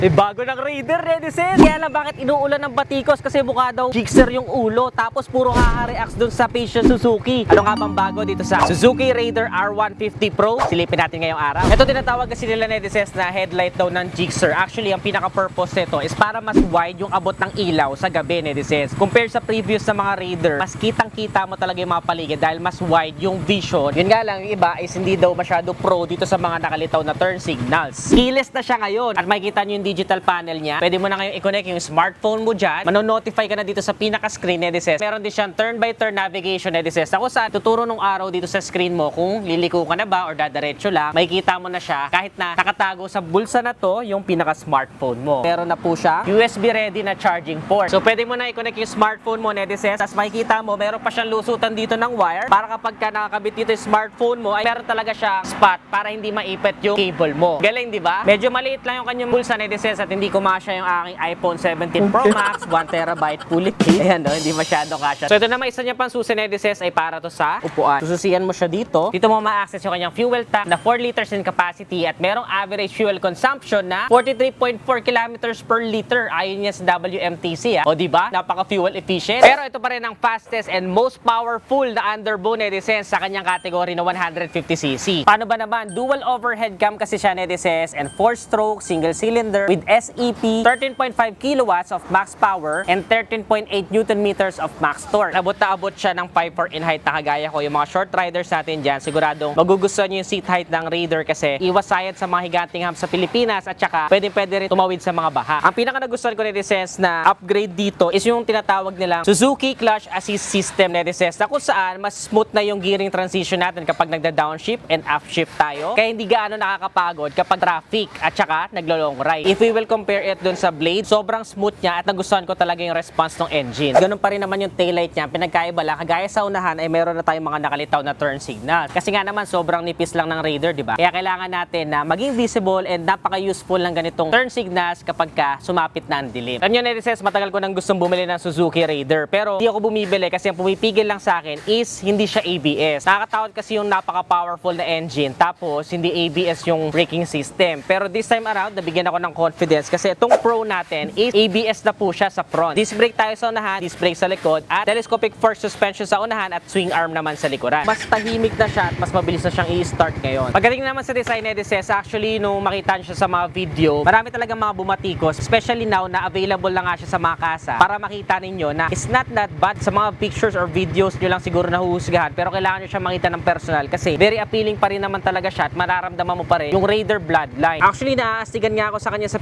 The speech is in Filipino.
May bago ng Raider, Redicen! Kaya lang bakit inuulan ng batikos? Kasi mukha daw jigsaw yung ulo. Tapos puro haha-reacts dun sa Patient Suzuki. Ano nga bang bago dito sa Suzuki Raider R150 Pro? Silipin natin ngayong araw. Ito tinatawag kasi nila, Redicen, na headlight daw ng jigsaw. Actually, ang pinaka-purpose nito is para mas wide yung abot ng ilaw sa gabi, Redicen. Compared sa previous na mga Raider, mas kitang-kita mo talaga yung mga paligid dahil mas wide yung vision. Yun nga lang, yung iba is hindi daw masyado pro dito sa mga nakalitaw na turn signals. Keyless na siya ngayon at makikita nyo yung digital panel niya. Pwede mo na ngayon i-connect yung smartphone mo dyan. Mano-notify ka na dito sa pinaka-screen, Redicen. Meron din siyang turn-by-turn navigation, Redicen. Ako saan tuturo nung araw dito sa screen mo kung liliko ka na ba or dadaretso lang. Makikita mo na siya kahit na nakatago sa bulsa na to yung pinaka-smartphone mo. Meron na po siya USB ready na charging port. So pwede mo na i-connect yung smartphone mo, Redicen. Tapos makikita mo meron pa siyang lusutan dito ng wire para kapag ka nakakabit dito yung smartphone mo ay meron talaga siya spot para hindi maipit yung cable mo. Galing, di ba? Medyo maliit lang yung kanyang bulsa, Redicen, at hindi kumasya yung aking iPhone 17 Pro Max 1TB fully paid. Ayan, no? Hindi masyado kasya. So ito naman isa niya pang susi, Redicen, ay para to sa upuan. Sususian mo siya dito. Dito mo ma-access yung kanyang fuel tank na 4 liters in capacity at merong average fuel consumption na 43.4 kilometers per liter ayon niya sa WMTC. O di ba? Napaka fuel efficient. Pero ito pa rin ang fastest and most powerful na underbow, Redicen, sa kanyang category na 150cc. Paano ba naman? Dual overhead cam kasi siya, Redicen, and 4-stroke single cylinder with SEP 13.5 kilowatts of max power and 13.8 Newton meters of max torque. Abot na abot siya ng 5'4" in height na kagaya ko. Yung mga short riders natin dyan, siguradong magugustuhan nyo yung seat height ng Raider kasi iwasayad sa mga higanting hub sa Pilipinas at saka pwede rin tumawid sa mga baha. Ang pinaka nagustuhan ko, Redicen, na upgrade dito is yung tinatawag nilang Suzuki Clutch Assist System, Redicen, na kung saan mas smooth na yung gearing transition natin kapag nagda-downshift and upshift tayo. Kaya hindi gaano nakakapagod kapag traffic at saka naglo-long ride. If we will compare it dun sa Blade, sobrang smooth niya at nagustuhan ko talaga yung response ng engine. Ganun pa rin naman yung taillight niya. Pinagkaiba lang, kagaya sa unahan ay meron na tayong mga nakalitaw na turn signal. Kasi nga naman sobrang nipis lang ng Raider, di ba? Kaya kailangan natin na maging visible and napaka-useful ng ganitong turn signals kapag ka sumapit na ang dilim. Alam nyo, Redicen, matagal ko nang gustong bumili ng Suzuki Raider pero hindi ako bumibili kasi ang pumipigil lang sa akin is hindi siya ABS. Nakakatakot kasi yung napaka-powerful na engine tapos hindi ABS yung braking system. Pero this time around, nabigyan ako ng confidence kasi itong Pro natin is ABS na po siya sa front. Disc brake tayo sa unahan, disc brake sa likod at telescopic fork suspension sa unahan at swing arm naman sa likuran. Mas tahimik na siya at mas mabilis na siyang i-start ngayon. Pagdating naman sa design, Redicen, actually nung makita nyo siya sa mga video, marami talagang mga bumatikos, especially now na available na nga siya sa mga kasa para makita ninyo na it's not that bad. Sa mga pictures or videos nyo lang siguro nahuhusgahan pero kailangan nyo siya makita ng personal kasi very appealing pa rin naman talaga siya at mararamdaman mo pa rin yung Raider bloodline. Actually, naaastigan nga ako sa kanya sa